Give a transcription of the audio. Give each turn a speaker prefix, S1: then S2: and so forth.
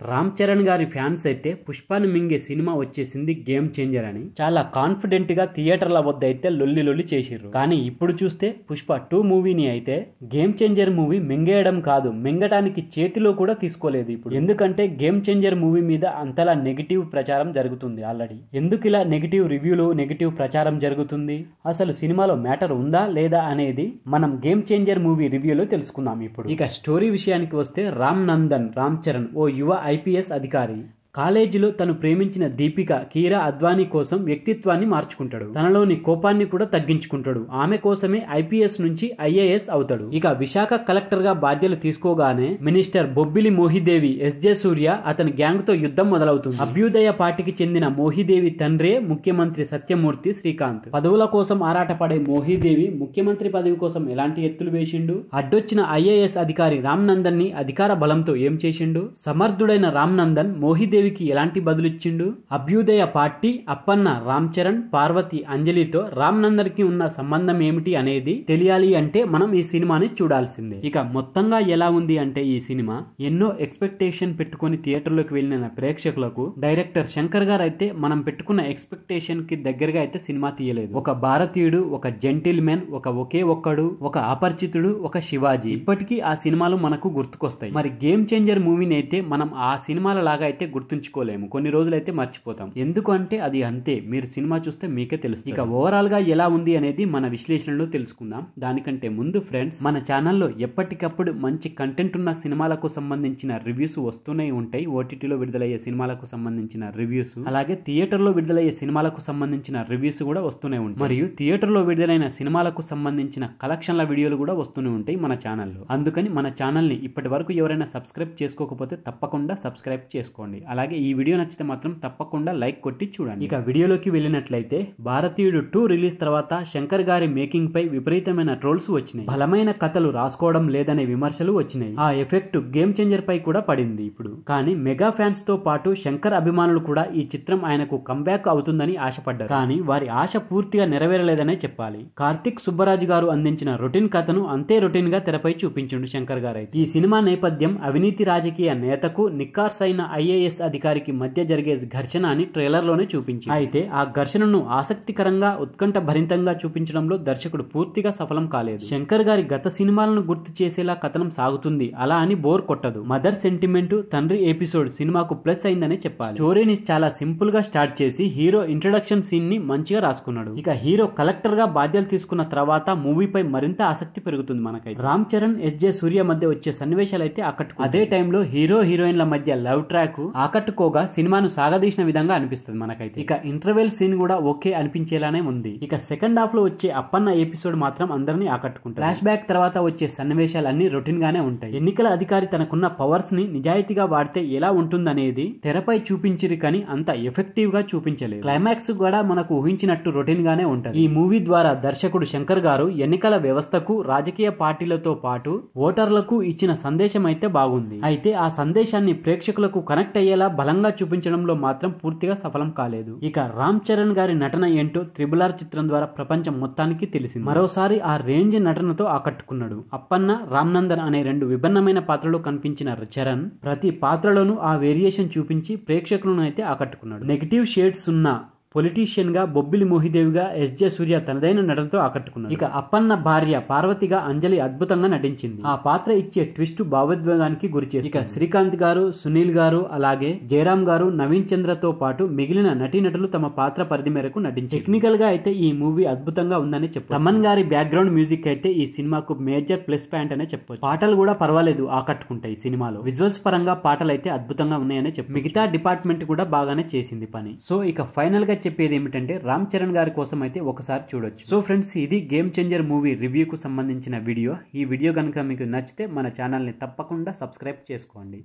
S1: రామ్ చరణ్ గారి ఫ్యాన్స్ అయితే పుష్పాని మింగే సినిమా వచ్చేసింది గేమ్ చేంజర్ అని చాలా కాన్ఫిడెంట్ గా థియేటర్ల వద్ద అయితే లొల్లి చేసిర్రు. కానీ ఇప్పుడు చూస్తే పుష్ప 2 మూవీని అయితే గేమ్ చేంజర్ మూవీ మింగేయడం కాదు, మింగటానికి చేతిలో కూడా తీసుకోలేదు ఇప్పుడు. ఎందుకంటే గేమ్ చేంజర్ మూవీ మీద అంతలా నెగిటివ్ ప్రచారం జరుగుతుంది ఆల్రెడీ. ఎందుకు ఇలా నెగిటివ్ రివ్యూలు నెగిటివ్ ప్రచారం జరుగుతుంది, అసలు సినిమాలో మ్యాటర్ ఉందా లేదా అనేది మనం గేమ్ చేంజర్ మూవీ రివ్యూలో తెలుసుకుందాం ఇప్పుడు. ఇక స్టోరీ విషయానికి వస్తే రామ్ చరణ్ ఓ యువ ఐపీఎస్ అధికారి కాలేజీలో తను ప్రేమించిన దీపిక కీరా అద్వానీ కోసం వ్యక్తిత్వాన్ని మార్చుకుంటాడు. తనలోని కోపాన్ని కూడా తగ్గించుకుంటాడు. ఆమె కోసమే ఐపీఎస్ నుంచి ఐఏఎస్ అవుతాడు. ఇక విశాఖ కలెక్టర్ గా బాధ్యతలు తీసుకోగానే మినిస్టర్ బొబ్బిలి మోహిదేవి ఎస్జే సూర్య అతని గ్యాంగ్ తో యుద్ధం మొదలవుతుంది. అభ్యుదయ పార్టీకి చెందిన మోహిదేవి తండ్రే ముఖ్యమంత్రి సత్యమూర్తి శ్రీకాంత్. పదవుల కోసం ఆరాటపడే మోహిదేవి ముఖ్యమంత్రి పదవి కోసం ఎలాంటి ఎత్తులు వేసిండు, అడ్డొచ్చిన ఐఏఎస్ అధికారి రామ్ నందన్ ని అధికార బలంతో ఏం చేసిండు, సమర్థుడైన రామ్ నందన్ మోహిదేవి ఎలాంటి బదులిచ్చిండు, అభ్యుదయ పార్టీ, అప్పన్న, రామ్ చరణ్, పార్వతి, అంజలితో రామ్ నందన్ కి ఉన్న సంబంధం ఏమిటి అనేది తెలియాలి అంటే మనం ఈ సినిమాని చూడాల్సిందే. ఇక మొత్తంగా ఎలా ఉంది అంటే ఈ సినిమా ఎన్నో ఎక్స్పెక్టేషన్ పెట్టుకుని థియేటర్లోకి వెళ్ళిన ప్రేక్షకులకు డైరెక్టర్ శంకర్ గారు అయితే మనం పెట్టుకున్న ఎక్స్పెక్టేషన్ కి దగ్గరగా అయితే సినిమా తీయలేదు. ఒక భారతీయుడు, ఒక జెంటిల్ మెన్, ఒకే ఒక్కడు, ఒక అపరిచితుడు, ఒక శివాజీ, ఇప్పటికీ ఆ సినిమాలు మనకు గుర్తుకొస్తాయి. మరి గేమ్ చేంజర్ మూవీని అయితే మనం ఆ సినిమాల లాగా అయితే గుర్తుంచుకోలేము, కొన్ని రోజులైతే మర్చిపోతాం. ఎందుకు అంటే అది అంతే, మీరు సినిమా చూస్తే మీకే తెలుస్తుంది. ఇక ఓవరాల్ గా ఎలా ఉంది అనేది మన విశ్లేషణలో తెలుసుకుందాం. దానికంటే ముందు ఫ్రెండ్స్, మన ఛానల్లో ఎప్పటికప్పుడు మంచి కంటెంట్ ఉన్న సినిమాలకు సంబంధించిన రివ్యూస్ వస్తూనే ఉంటాయి. ఓటీటీలో విడుదలయ్యే సినిమాలకు సంబంధించిన రివ్యూస్, అలాగే థియేటర్లో విడుదలయ్యే సినిమాలకు సంబంధించిన రివ్యూస్ కూడా వస్తూనే ఉంటాయి. మరియు థియేటర్లో విడుదలైన సినిమాలకు సంబంధించిన కలెక్షన్ల వీడియోలు కూడా వస్తూనే ఉంటాయి మన ఛానల్లో. అందుకని మన ఛానల్ ని ఇప్పటి వరకు ఎవరైనా సబ్స్క్రైబ్ చేసుకోకపోతే తప్పకుండా సబ్స్క్రైబ్ చేసుకోండి. అలాగే ఈ వీడియో నచ్చితే మాత్రం తప్పకుండా లైక్ కొట్టి చూడండి. ఇక వీడియోలోకి వెళ్ళినట్లయితే భారతీయుడు 2 రిలీజ్ తర్వాత శంకర్ గారి మేకింగ్ పై విపరీతమైన ట్రోల్స్ వచ్చినాయి. బలమైన కథలు రాసుకోవడం లేదనే విమర్శలు వచ్చినాయి. ఆ ఎఫెక్ట్ గేమ్ చేంజర్ పై కూడా పడింది ఇప్పుడు. కానీ మెగా ఫ్యాన్స్ తో పాటు శంకర్ అభిమానులు కూడా ఈ చిత్రం ఆయనకు కంబ్యాక్ అవుతుందని ఆశపడ్డారు. కానీ వారి ఆశ పూర్తిగా నెరవేరలేదనే చెప్పాలి. కార్తిక్ సుబ్బరాజు గారు అందించిన రొటీన్ కథను అంతే రొటీన్ గా తెరపై చూపించిండు శంకర్ గారు. ఈ సినిమా నేపథ్యం అవినీతి రాజకీయ నేతకు నిక్కార్సైన ఐఏఎస్ అధికారికి మధ్య జరిగే ఘర్షణ అని ట్రైలర్ లోనే చూపించింది. అయితే ఆ ఘర్షణను ఆసక్తికరంగా ఉత్కంఠ భరితంగా చూపించడంలో దర్శకుడు పూర్తిగా సఫలం కాలేదు. శంకర్ గారి గత సినిమాలను గుర్తు చేసేలా కథనం సాగుతుంది, అలా అని బోర్ కొట్టదు. మదర్ సెంటిమెంట్, తండ్రి ఎపిసోడ్ సినిమాకు ప్లస్ అయిందనే చెప్పాలి. స్టోరీని చాలా సింపుల్ గా స్టార్ట్ చేసి హీరో ఇంట్రడక్షన్ సీన్ ని మంచిగా రాసుకున్నాడు. ఇక హీరో కలెక్టర్ గా బాధ్యతలు తీసుకున్న తర్వాత మూవీపై మరింత ఆసక్తి పెరుగుతుంది మనకైతే. రామ్ చరణ్, ఎస్జే సూర్య మధ్య వచ్చే సన్నివేశాలు అయితే అదే టైంలో హీరో హీరోయిన్ల మధ్య లవ్ ట్రాక్ ఆకట్టుకోగా సినిమాను సాగదీసిన విధంగా అనిపిస్తుంది మనకైతే. ఇక ఇంటర్వెల్ సీన్ కూడా ఓకే అనిపించేలానే ఉంది. ఇక సెకండ్ హాఫ్ లో వచ్చే అప్పన్న ఎపిసోడ్ మాత్రం అందరినీ ఆకట్టుకుంటారు. ఫ్లాష్ బ్యాక్ తర్వాత వచ్చే సన్నివేశాలు అన్ని రొటీన్ గానే ఉంటాయి. ఎన్నికల అధికారి తనకున్న పవర్స్ ని నిజాయితీగా వాడితే ఎలా ఉంటుందనేది తెరపై చూపించిరు, కానీ అంత ఎఫెక్టివ్ గా చూపించలేదు. క్లైమాక్స్ కూడా మనకు ఊహించినట్టు రొటీన్ గానే ఉంటది. ఈ మూవీ ద్వారా దర్శకుడు శంకర్ గారు ఎన్నికల వ్యవస్థకు, రాజకీయ పార్టీలతో పాటు ఓటర్లకు ఇచ్చిన సందేశం అయితే బాగుంది. అయితే ఆ సందేశాన్ని ప్రేక్షకులకు కనెక్ట్ అయ్యేలా బలంగా చూపించడంలో మాత్రం పూర్తిగా సఫలం కాలేదు. ఇక రామ్ చరణ్ గారి నటన ఏంటో RRR చిత్రం ద్వారా ప్రపంచం మొత్తానికి తెలిసింది. మరోసారి ఆ రేంజ్ నటనతో ఆకట్టుకున్నాడు. అప్పన్న, రామ్ నందన్ అనే 2 విభిన్నమైన పాత్రలు కనిపించిన చరణ్ ప్రతి పాత్రలోనూ ఆ వేరియేషన్ చూపించి ప్రేక్షకులను అయితే ఆకట్టుకున్నాడు. నెగిటివ్ షేడ్స్ ఉన్న పొలిటీషియన్ గా బొబ్బిలి మోహిదేవిగా ఎస్జే సూర్య తనదైన నటనతో ఆకట్టుకున్నాడు. ఇక అప్పన్న భార్య పార్వతిగా అంజలి అద్భుతంగా నటించింది. ఆ పాత్ర ఇచ్చే ట్విస్ట్ భావోద్వేగానికి గురిచేసింది. ఇక శ్రీకాంత్ గారు, సునీల్ గారు, అలాగే జయరామ్ గారు, నవీన్ చంద్రతో పాటు మిగిలిన నటీనటులు తమ పాత్ర పరిధి మేరకు నటించారు. టెక్నికల్ గా అయితే ఈ మూవీ అద్భుతంగా ఉందని చెప్పారు. తమన్ గారి బ్యాక్గ్రౌండ్ మ్యూజిక్ అయితే ఈ సినిమాకు మేజర్ ప్లస్ పాయింట్ అనే చెప్పొచ్చు. పాటలు కూడా పర్వాలేదు, ఆకట్టుకుంటాయి. సినిమాలో విజువల్స్ పరంగా పాటలు అయితే అద్భుతంగా ఉన్నాయనే చెప్పు. మిగతా డిపార్ట్మెంట్ కూడా బాగానే చేసింది పని. సో ఇక ఫైనల్ గా చెప్పేది ఏమిటంటే రామ్ చరణ్ గారి కోసం అయితే ఒకసారి చూడొచ్చు. సో ఫ్రెండ్స్, ఇది గేమ్ చేంజర్ మూవీ రివ్యూకు సంబంధించిన వీడియో. ఈ వీడియో కనుక మీకు నచ్చితే మన ఛానల్ని తప్పకుండా సబ్స్క్రైబ్ చేసుకోండి.